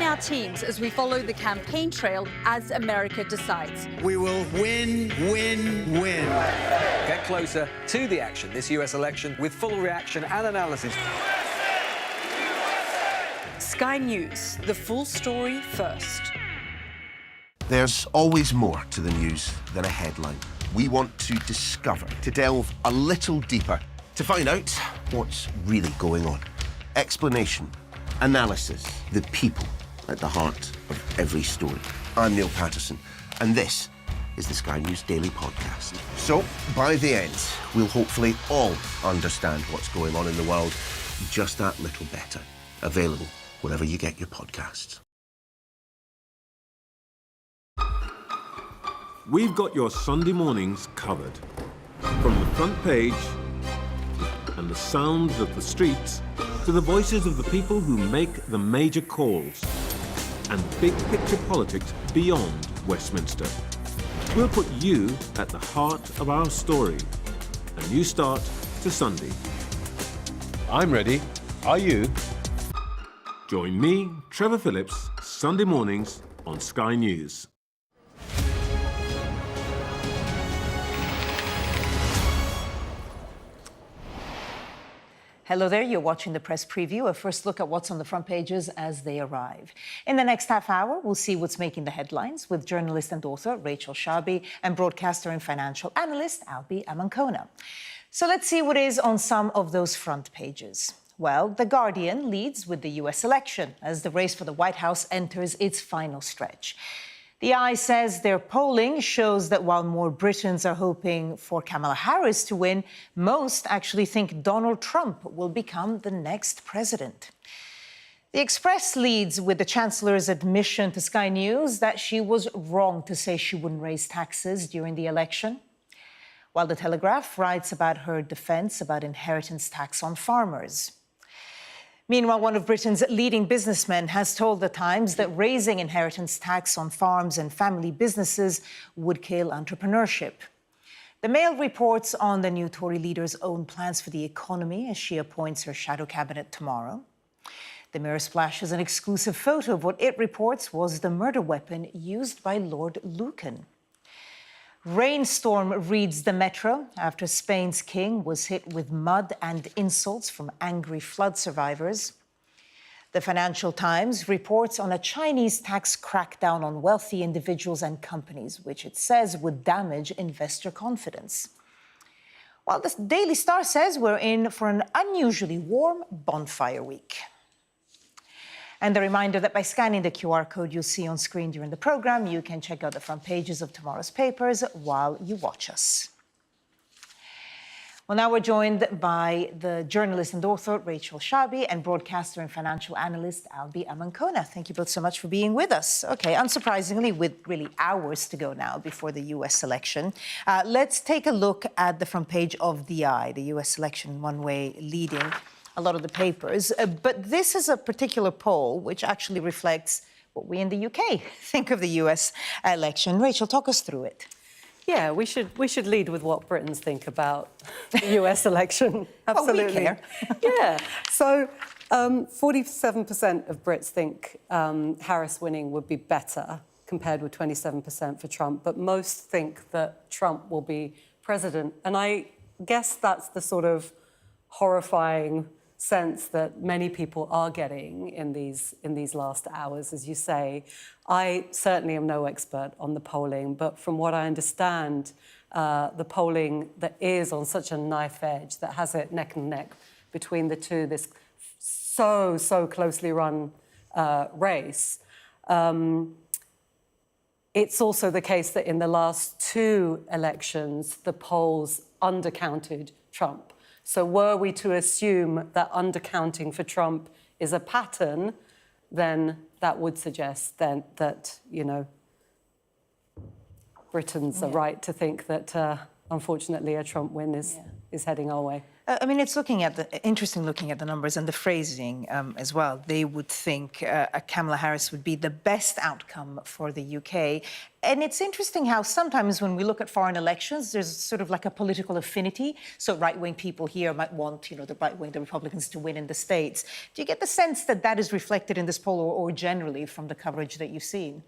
our teams as we follow the campaign trail as America decides. We will win, win, win. Get closer to the action this US election with full reaction and analysis. Sky News, the full story first. There's always more to the news than a headline. We want to discover, to delve a little deeper, to find out what's really going on. Explanation, analysis, the people at the heart of every story. I'm Neil Patterson, and this is the Sky News Daily Podcast. So, by the end, we'll hopefully all understand what's going on in the world just that little better. Available wherever you get your podcasts. We've got your Sunday mornings covered. From the front page and the sounds of the streets to the voices of the people who make the major calls and big picture politics beyond Westminster. We'll put you at the heart of our story. A new start to Sunday. I'm ready. Are you? Join me, Trevor Phillips, Sunday mornings on Sky News. Hello there, you're watching the press preview, a first look at what's on the front pages as they arrive. In the next half hour, we'll see what's making the headlines with journalist and author Rachel Shabi and broadcaster and financial analyst Albie Amankona. So let's see what is on some of those front pages. Well, The Guardian leads with the US election as the race for the White House enters its final stretch. The Eye says their polling shows that while more Britons are hoping for Kamala Harris to win, most actually think Donald Trump will become the next president. The Express leads with the Chancellor's admission to Sky News that she was wrong to say she wouldn't raise taxes during the election, while The Telegraph writes about her defence about inheritance tax on farmers. Meanwhile, one of Britain's leading businessmen has told The Times that raising inheritance tax on farms and family businesses would kill entrepreneurship. The Mail reports on the new Tory leader's own plans for the economy as she appoints her shadow cabinet tomorrow. The Mirror splashes an exclusive photo of what it reports was the murder weapon used by Lord Lucan. Rainstorm reads the Metro after Spain's king was hit with mud and insults from angry flood survivors. The Financial Times reports on a Chinese tax crackdown on wealthy individuals and companies, which it says would damage investor confidence. While the Daily Star says we're in for an unusually warm bonfire week. And a reminder that by scanning the QR code you'll see on screen during the programme, you can check out the front pages of tomorrow's papers while you watch us. Well, now we're joined by the journalist and author Rachel Shabi and broadcaster and financial analyst Albie Amankona. Thank you both so much for being with us. OK, unsurprisingly, with really hours to go now before the US election, let's take a look at the front page of The Eye, the US election one way leading a lot of the papers. But this is a particular poll which actually reflects what we in the UK think of the US election. Rachel, talk us through it. Yeah, we should lead with what Britons think about the US election. Absolutely. Oh, we care. Yeah. So 47% of Brits think Harris winning would be better compared with 27% for Trump, but most think that Trump will be president. And I guess that's the sort of horrifying sense that many people are getting in these last hours, as you say. I certainly am no expert on the polling, but from what I understand, the polling that is on such a knife edge, that has it neck and neck between the two, this so closely run race, it's also the case that in the last two elections, the polls undercounted Trump. So were we to assume that undercounting for Trump is a pattern, then that would suggest then that, you know, Britons are right to think that, unfortunately, a Trump win is heading our way. I mean, it's interesting looking at the numbers and the phrasing as well. They would think Kamala Harris would be the best outcome for the UK. And it's interesting how sometimes when we look at foreign elections, there's sort of like a political affinity. So right-wing people here might want, the right-wing, the Republicans to win in the States. Do you get the sense that that is reflected in this poll or generally from the coverage that you've seen?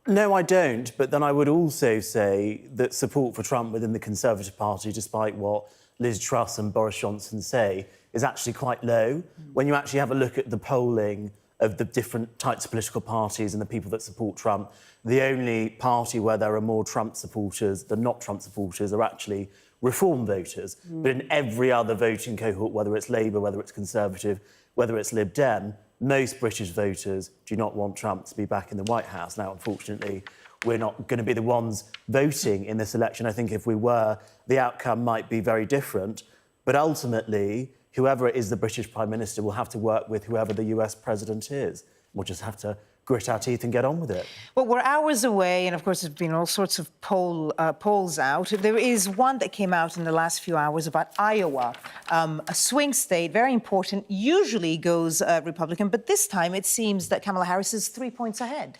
No, I don't. But then I would also say that support for Trump within the Conservative Party, despite what Liz Truss and Boris Johnson say, is actually quite low. When you actually have a look at the polling of the different types of political parties and the people that support Trump, the only party where there are more Trump supporters than not Trump supporters are actually Reform voters. But in every other voting cohort, whether it's Labour, whether it's Conservative, whether it's Lib Dem, most British voters do not want Trump to be back in the White House. Now, unfortunately, we're not going to be the ones voting in this election. I think if we were, the outcome might be very different. But ultimately, whoever is the British Prime Minister will have to work with whoever the US President is. We'll just have to grit our teeth and get on with it. Well, we're hours away, and of course, there's been all sorts of polls out. There is one that came out in the last few hours about Iowa, a swing state, very important, usually goes Republican, but this time it seems that Kamala Harris is 3 points ahead.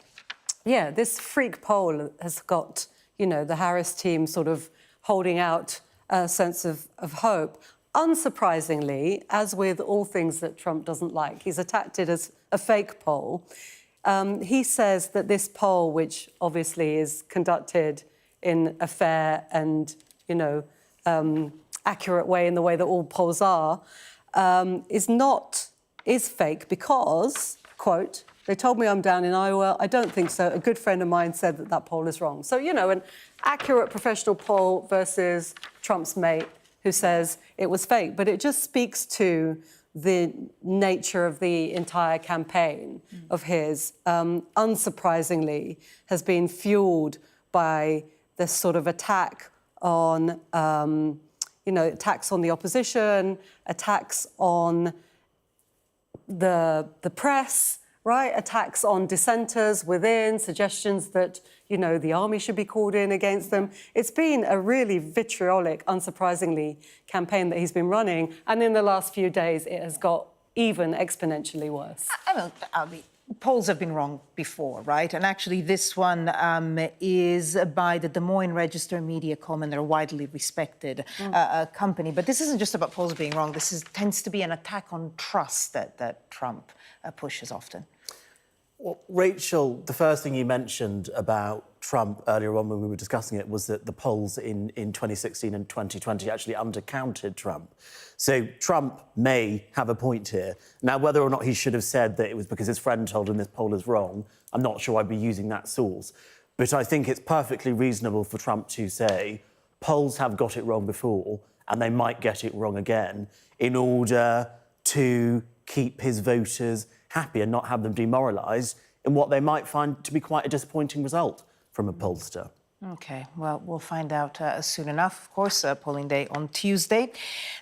Yeah, this freak poll has got, the Harris team sort of holding out a sense of hope. Unsurprisingly, as with all things that Trump doesn't like, he's attacked it as a fake poll. He says that this poll, which obviously is conducted in a fair and, accurate way, in the way that all polls are, is fake because, quote, "They told me I'm down in Iowa. I don't think so. A good friend of mine said that poll is wrong." So, an accurate professional poll versus Trump's mate who says it was fake. But it just speaks to the nature of the entire campaign of his, unsurprisingly, has been fueled by this sort of attack on, attacks on the opposition, attacks on the press, right? Attacks on dissenters within, suggestions that, the army should be called in against them. It's been a really vitriolic, unsurprisingly, campaign that he's been running. And in the last few days, it has got even exponentially worse. Polls have been wrong before, right? And actually, this one is by the Des Moines Register Mediacom, and they're a widely respected company. But this isn't just about polls being wrong. This tends to be an attack on trust that Trump pushes often. Well, Rachel, the first thing you mentioned about Trump earlier on when we were discussing it was that the polls in 2016 and 2020 actually undercounted Trump. So Trump may have a point here. Now, whether or not he should have said that it was because his friend told him this poll is wrong, I'm not sure I'd be using that source. But I think it's perfectly reasonable for Trump to say polls have got it wrong before and they might get it wrong again in order to keep his voters happy and not have them demoralised in what they might find to be quite a disappointing result from a pollster. OK, well, we'll find out soon enough. Of course, polling day on Tuesday.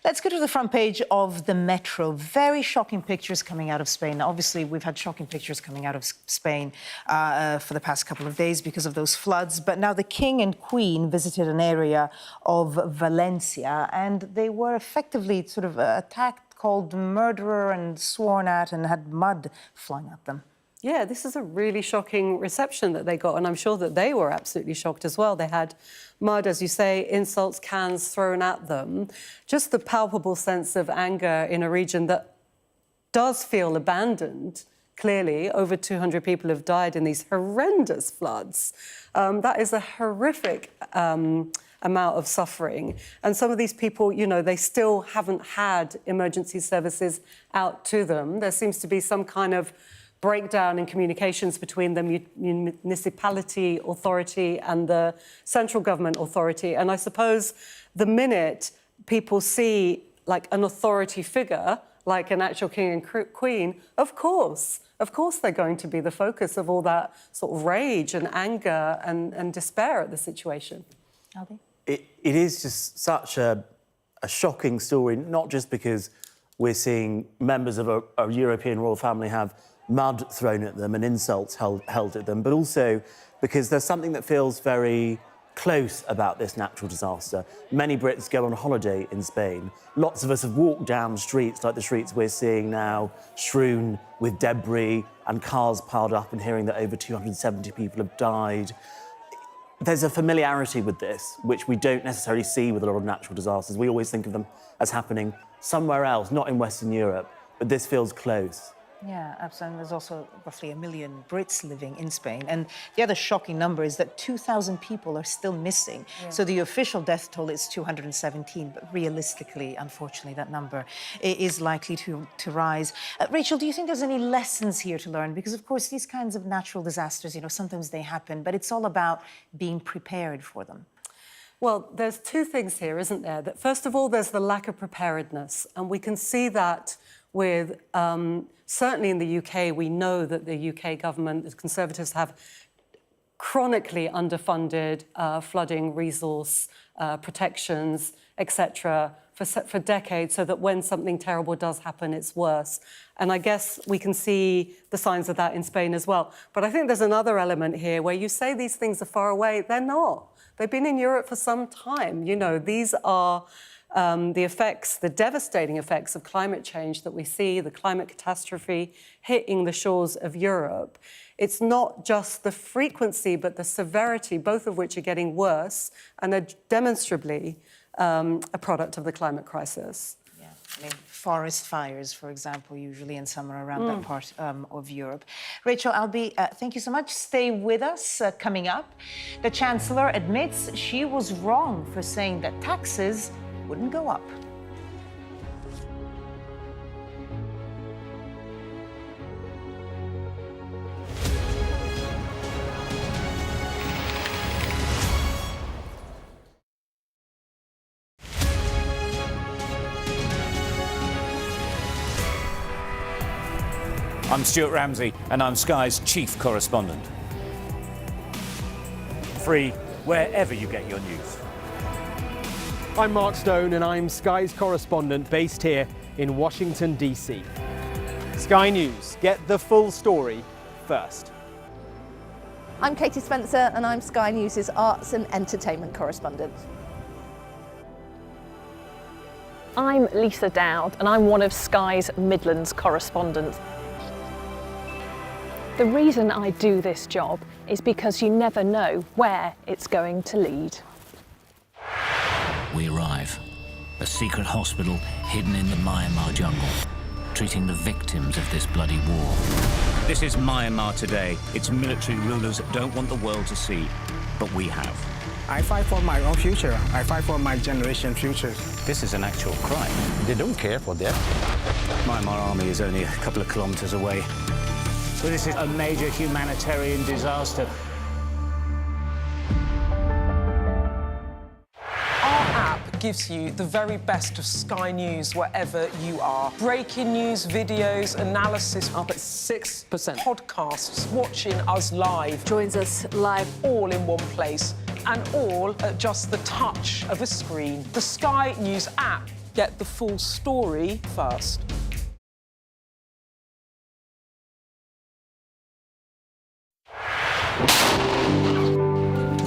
Let's go to the front page of the Metro. Very shocking pictures coming out of Spain. Now, obviously, we've had shocking pictures coming out of Spain for the past couple of days because of those floods. But now the King and Queen visited an area of Valencia, and they were effectively sort of attacked, called murderer and sworn at, and had mud flung at them. Yeah, this is a really shocking reception that they got, and I'm sure that they were absolutely shocked as well. They had mud, as you say, insults, cans thrown at them. Just the palpable sense of anger in a region that does feel abandoned. Clearly, over 200 people have died in these horrendous floods. That is a horrific amount of suffering. And some of these people, they still haven't had emergency services out to them. There seems to be some kind of breakdown in communications between the municipality authority and the central government authority. And I suppose the minute people see, like, an authority figure, like an actual king and queen, of course they're going to be the focus of all that sort of rage and anger and despair at the situation. Albie? It is just such a shocking story, not just because we're seeing members of a European royal family have mud thrown at them and insults held at them, but also because there's something that feels very close about this natural disaster. Many Brits go on holiday in Spain. Lots of us have walked down streets like the streets we're seeing now, strewn with debris and cars piled up, and hearing that over 270 people have died. There's a familiarity with this, which we don't necessarily see with a lot of natural disasters. We always think of them as happening somewhere else, not in Western Europe, but this feels close. Yeah, absolutely. There's also roughly 1 million Brits living in Spain. And the other shocking number is that 2,000 people are still missing. Yeah. So the official death toll is 217, but realistically, unfortunately, that number is likely to rise. Rachel, do you think there's any lessons here to learn? Because, of course, these kinds of natural disasters, you know, sometimes they happen, but it's all about being prepared for them. Well, there's two things here, isn't there? That first of all, there's the lack of preparedness, and we can see that with, certainly in the UK, we know that the UK government, the Conservatives, have chronically underfunded flooding resource protections, etc., for decades, so that when something terrible does happen, it's worse. And I guess we can see the signs of that in Spain as well. But I think there's another element here where you say these things are far away. They're not. They've been in Europe for some time. You know, these are the effects, the devastating effects of climate change that we see, the climate catastrophe hitting the shores of Europe. It's not just the frequency, but the severity, both of which are getting worse and are demonstrably a product of the climate crisis. Yeah, I mean, forest fires, for example, usually in summer around that part of Europe. Rachel, Albie, thank you so much. Stay with us. Coming up, the Chancellor admits she was wrong for saying that taxes wouldn't go up. I'm Stuart Ramsey, and I'm Sky's chief correspondent. Free wherever you get your news. I'm Mark Stone, and I'm Sky's correspondent based here in Washington, D.C. Sky News, get the full story first. I'm Katie Spencer, and I'm Sky News' arts and entertainment correspondent. I'm Lisa Dowd, and I'm one of Sky's Midlands correspondents. The reason I do this job is because you never know where it's going to lead. We arrive. A secret hospital hidden in the Myanmar jungle, treating the victims of this bloody war. This is Myanmar today. Its military rulers don't want the world to see, but we have. I fight for my own future. I fight for my generation's future. This is an actual crime. They don't care for that. Myanmar army is only a couple of kilometers away. But this is a major humanitarian disaster. Gives you the very best of Sky News wherever you are. Breaking news, videos, analysis, up at 6%. Podcasts, watching us live. Joins us live all in one place, and all at just the touch of a screen. The Sky News app. Get the full story first.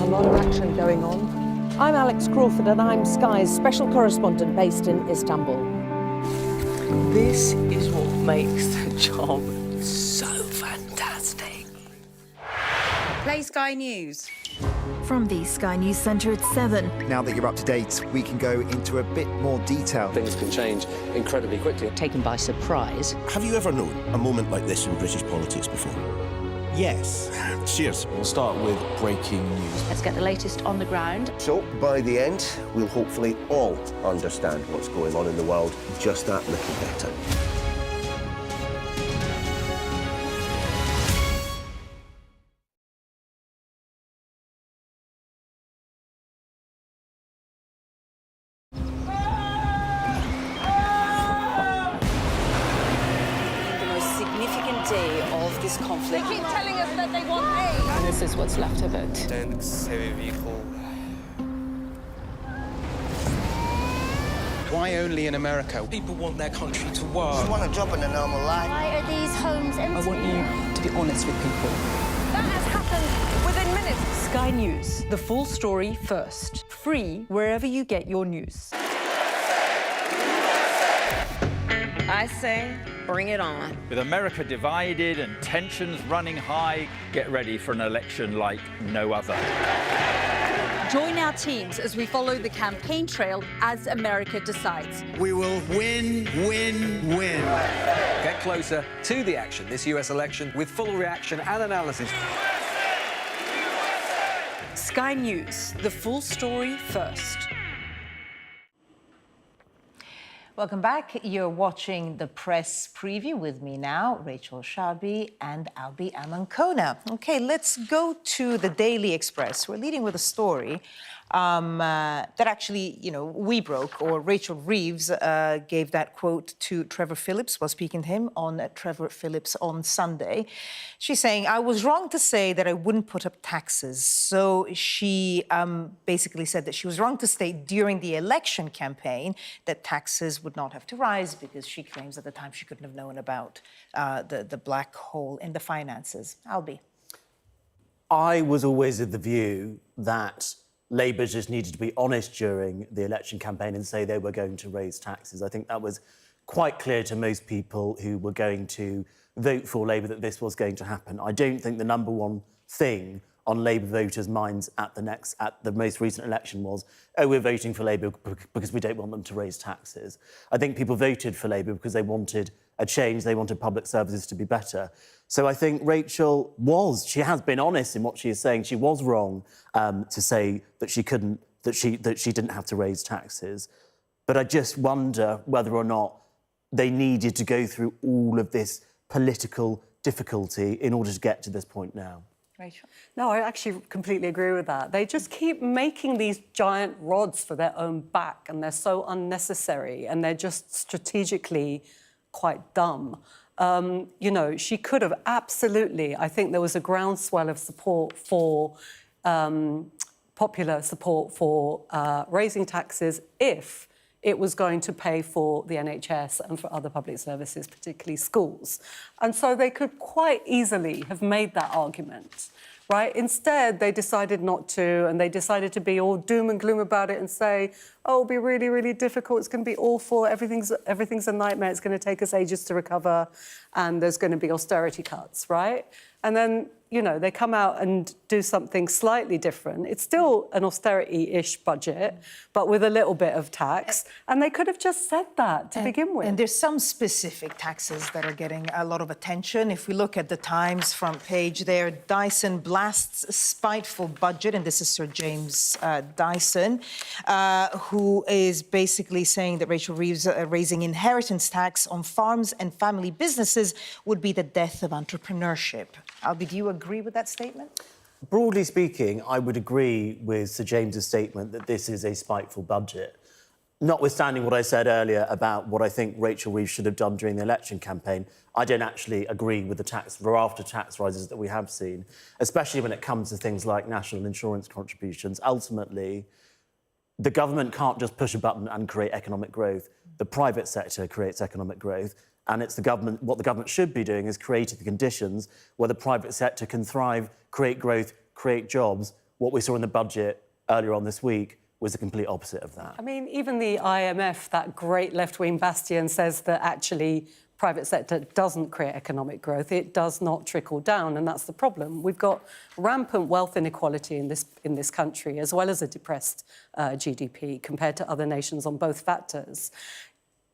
A lot of action going on. I'm Alex Crawford, and I'm Sky's special correspondent based in Istanbul. This is what makes the job so fantastic. Play Sky News. From the Sky News Centre at 7. Now that you're up to date, we can go into a bit more detail. Things can change incredibly quickly. Taken by surprise. Have you ever known a moment like this in British politics before? Yes. Cheers. We'll start with breaking news. Let's get the latest on the ground. So, by the end, we'll hopefully all understand what's going on in the world just that little better. Day of this conflict. They keep telling us that they want aid. And this is what's left of it. Heavy vehicle. Why only in America? People want their country to work. You want a job in a normal life. Why are these homes empty? I want you to be honest with people. That has happened within in minutes. Sky News, the full story first. Free wherever you get your news. I say, bring it on. With America divided and tensions running high, get ready for an election like no other. Join our teams as we follow the campaign trail as America decides. We will win, win, win. Get closer to the action this US election with full reaction and analysis. Sky News, the full story first. Welcome back. You're watching the press preview with me now, Rachel Shabi and Albie Amankona. Okay, let's go to the Daily Express. We're leading with a story that actually, we broke, or Rachel Reeves gave that quote to Trevor Phillips, was speaking to him on Trevor Phillips on Sunday. She's saying, I was wrong to say that I wouldn't put up taxes. So she basically said that she was wrong to state during the election campaign that taxes would not have to rise, because she claims at the time she couldn't have known about the black hole in the finances. Albie. I was always of the view that Labour just needed to be honest during the election campaign and say they were going to raise taxes. I think that was quite clear to most people who were going to vote for Labour that this was going to happen. I don't think the number one thing on Labour voters' minds at the most recent election was, oh, we're voting for Labour because we don't want them to raise taxes. I think people voted for Labour because they wanted a change, they wanted public services to be better. So I think Rachel she has been honest in what she is saying. She was wrong to say that she didn't have to raise taxes. But I just wonder whether or not they needed to go through all of this political difficulty in order to get to this point now. Rachel? No, I actually completely agree with that. They just keep making these giant rods for their own back, and they're so unnecessary, and they're just strategically quite dumb. She could have absolutely, I think there was a groundswell of support for, popular support for raising taxes if it was going to pay for the NHS and for other public services, particularly schools. And so they could quite easily have made that argument, right? Instead, they decided not to, and they decided to be all doom and gloom about it and say, oh, it'll be really, really difficult, it's going to be awful, everything's a nightmare, it's going to take us ages to recover, and there's going to be austerity cuts, right? And then, they come out and do something slightly different. It's still an austerity-ish budget, but with a little bit of tax. And they could have just said that to begin with. And there's some specific taxes that are getting a lot of attention. If we look at the Times front page there, Dyson blasts spiteful budget, and this is Sir James Dyson, who is basically saying that Rachel Reeves raising inheritance tax on farms and family businesses would be the death of entrepreneurship. Albie, do you agree with that statement? Broadly speaking, I would agree with Sir James's statement that this is a spiteful budget. Notwithstanding what I said earlier about what I think Rachel Reeves should have done during the election campaign, I don't actually agree with the after-tax rises that we have seen, especially when it comes to things like national insurance contributions. Ultimately, the government can't just push a button and create economic growth. The private sector creates economic growth. And it's what the government should be doing is creating the conditions where the private sector can thrive, create growth, create jobs. What we saw in the budget earlier on this week was the complete opposite of that. I mean, even the IMF, that great left-wing bastion, says that actually private sector doesn't create economic growth. It does not trickle down, and that's the problem. We've got rampant wealth inequality in this country, as well as a depressed GDP compared to other nations on both factors.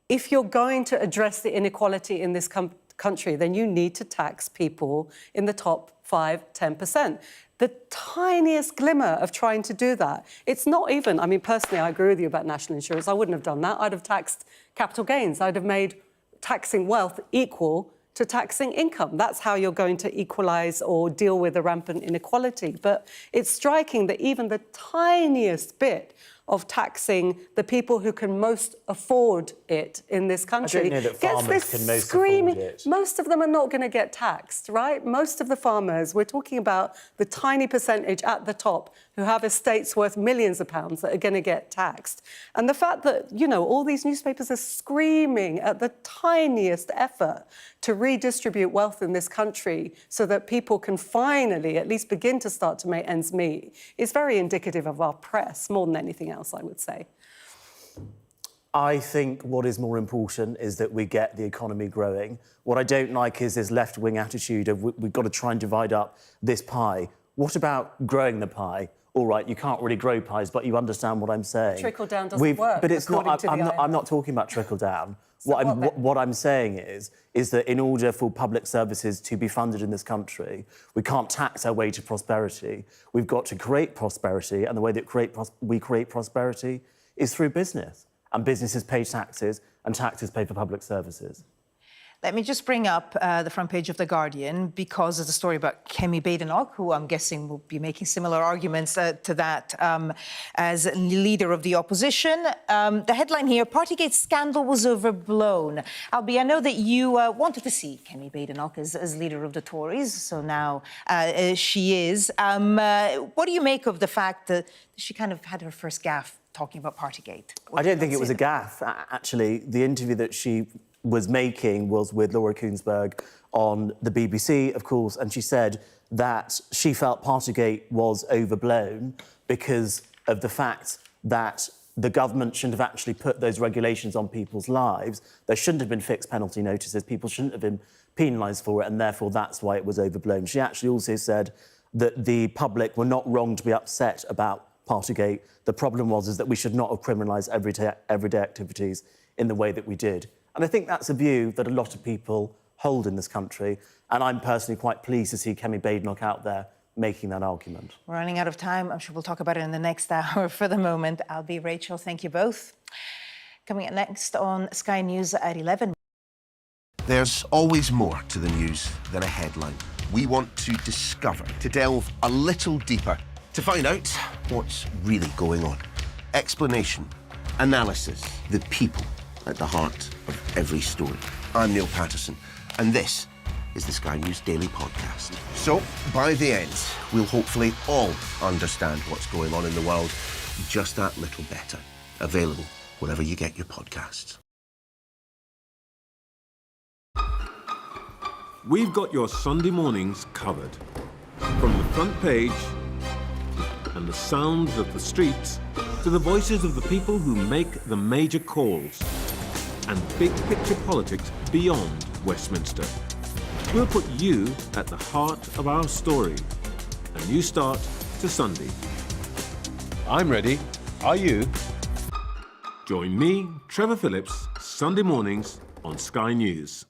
If you're going to address the inequality in this country, then you need to tax people in the top 5–10%. The tiniest glimmer of trying to do that, it's not even, I mean, personally, I agree with you about national insurance. I wouldn't have done that. I'd have taxed capital gains. I'd have made taxing wealth equal to taxing income. That's how you're going to equalise or deal with the rampant inequality. But it's striking that even the tiniest bit of taxing the people who can most afford it in this country. I don't know that gets farmers this can most screaming, afford it. Most of them are not going to get taxed, right? Most of the farmers, we're talking about the tiny percentage at the top who have estates worth millions of pounds that are going to get taxed. And the fact that, you know, all these newspapers are screaming at the tiniest effort to redistribute wealth in this country so that people can finally at least begin to start to make ends meet is very indicative of our press, more than anything else, I would say. I think what is more important is that we get the economy growing. What I don't like is this left-wing attitude of we've got to try and divide up this pie. What about growing the pie? All right, you can't really grow pies, but you understand what I'm saying. Trickle-down doesn't work, but it's not. I'm I'm not talking about trickle-down. So what I'm saying is that in order for public services to be funded in this country, we can't tax our way to prosperity. We've got to create prosperity, and the way that we create prosperity is through business. And businesses pay taxes, and taxes pay for public services. Let me just bring up the front page of The Guardian because it's a story about Kemi Badenoch, who I'm guessing will be making similar arguments to that as leader of the opposition. The headline here, Partygate scandal was overblown. Albie, I know that you wanted to see Kemi Badenoch as leader of the Tories, so now she is. What do you make of the fact that she kind of had her first gaffe talking about Partygate? I don't think it was a gaffe, actually. The interview that she was making was with Laura Kuenssberg on the BBC, of course, and she said that she felt Partygate was overblown because of the fact that the government shouldn't have actually put those regulations on people's lives. There shouldn't have been fixed penalty notices. People shouldn't have been penalised for it, and therefore that's why it was overblown. She actually also said that the public were not wrong to be upset about Partygate. The problem is that we should not have criminalised everyday activities in the way that we did. And I think that's a view that a lot of people hold in this country. And I'm personally quite pleased to see Kemi Badenoch out there making that argument. We're running out of time. I'm sure we'll talk about it in the next hour. For the moment, Albie, Rachel, thank you both. Coming up next on Sky News at 11. There's always more to the news than a headline. We want to discover, to delve a little deeper, to find out what's really going on. Explanation, analysis, the people at the heart of every story. I'm Neil Patterson, and this is the Sky News Daily Podcast. So, by the end, we'll hopefully all understand what's going on in the world just that little better. Available wherever you get your podcasts. We've got your Sunday mornings covered. From the front page and the sounds of the streets to the voices of the people who make the major calls and big picture politics beyond Westminster. We'll put you at the heart of our story. A new start to Sunday. I'm ready. Are you? Join me, Trevor Phillips, Sunday mornings on Sky News.